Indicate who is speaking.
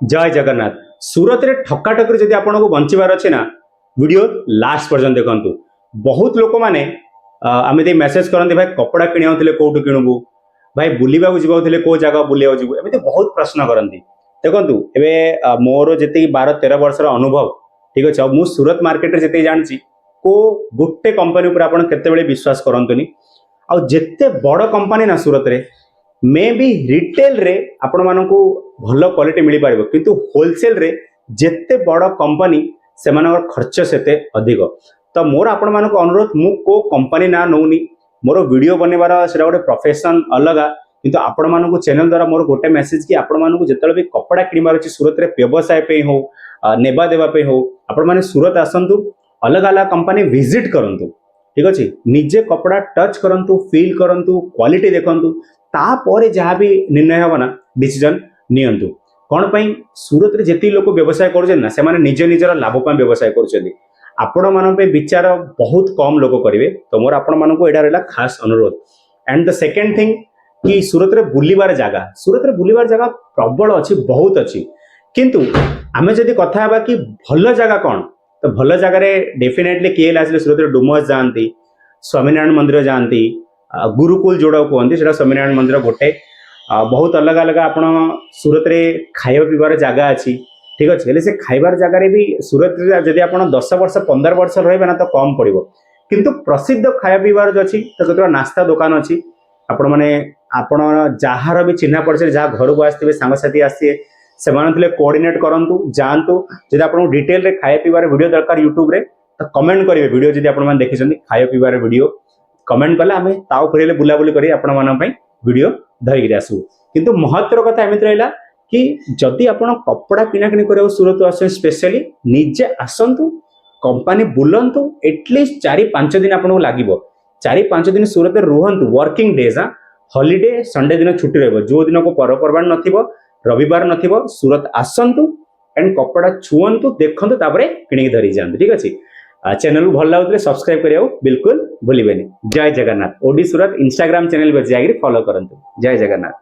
Speaker 1: जय जगन्नाथ। सूरत रे ठक्का ठक्कर जदि आपको बंचार अच्छे ना वीडियो लास्ट पर्यंत देखु। बहुत लोक मैंने आम मेसेज करते भाई कपड़ा किणुले कौटू किणुबू भाई बुलवा जाऊे कौ जगह बुलवा जीवु एमती बहुत प्रश्न करती। देखु एवं मोर जी 12-13 वर्षर अनुभव ठीक अच्छे मु सूरत मार्केट में जी जानी को गोटे कंपनी उपर आप केते विश्वास करतुनि आते बड़ कंपनी ना सूरत रे मे भी रिटेल रे आपण मानकु भल क्वालिटी मिल पार किंतु होलसेल रे जेते बड़ कंपनी से खर्च सेते अधिक। तो मोर आपण मानक अनुरोध मु को कंपनी ना नौनी मोर वीडियो बनवार से गोटे प्रोफेशन अलग किंतु आपण मानक चैनल द्वारा मोर गोटे मेसेज कि आपण मानक जिते भी कपड़ा किणवार अच्छी सूरत रे व्यवसाय पे हो नेबा देवा पे हो आपण माने सूरत आसतु अलग अलग कंपनी विजिट करंतु ठीक अच्छे निजे कपड़ा टच करंतु फील करंतु क्वालिटी देखंतु तापर जहाँ भी निर्णय हम ना डिसीजन नियंतु। कौन पाई सूरत रे जेती लोक व्यवसाय कर ना से निज निजर लाभ व्यवसाय कर विचार बहुत कम लोक करेंगे। तो मोर आपण मानक एटा रहा खास अनुरोध। एंड द सेकेंड थिंग कि सूरत रे बुलिबार जगह प्रबल अच्छी बहुत अच्छी किंतु आमे जदि कथा हेबा कि भल जगह कौन तो भल जगह डेफिनेटली किए आसे सूरत रे डुमस जाती स्वामीनारायण मंदिर जाती गुरुकुल जोड़ा कहते हैं स्वामीनारायण मंदिर गोटे बहुत अलग अलग आप सूरत रे खाଇବା पीबार जगह अच्छी ठीक अच्छे हेले से खाइबार जगार भी सूरत जदि आप 10 वर्ष 15 वर्ष रही ना तो कम पड़ो किंतु प्रसिद्ध खाଇବା पीबार जो अच्छी तो केतरा नास्ता दुकान अच्छी आपण मैंने आपण जार भी चिन्हा परिचय जहाँ घर को आसते सांगसाथी आसए से कोऑर्डिनेट करंतु जातु जब आप डिटेल रे खाଇବା पीबार वीडियो दरकार यूट्यूब रे तो कमेंट करेंगे वीडियो जब आप देखी खाଇବା पीबार वीडियो कमेंट कले आम ताऊपर बुलाबुली कर वीडियो धरिक आसू। किंतु महत्वर कथा एमती रहा कि जदि आप कपड़ा किणाकिणी कर सूरत आस स्पेशली निजे आसतु कंपनी बुलंतु एटलिस्ट 4-5 दिन आपको लगे 4-5 दिन सूरत रुहतु वर्किंग डेज हॉलिडे संडे दिन छुट्टी रही जो दिन को पर्वपर्वाणी नथिबो रविवार नथिबो सूरत आसतु एंड कपड़ा छुअंतु देखंतु तापरे किणी धरी जांतु ठीक अच्छे। चैनल भल लगे सब्सक्राइब करियो बिल्कुल भूलिबेनी। जय जगन्नाथ। ओडी सूरत इंस्टाग्राम चैनल पर जाकर फॉलो करंतु। जय जगन्नाथ।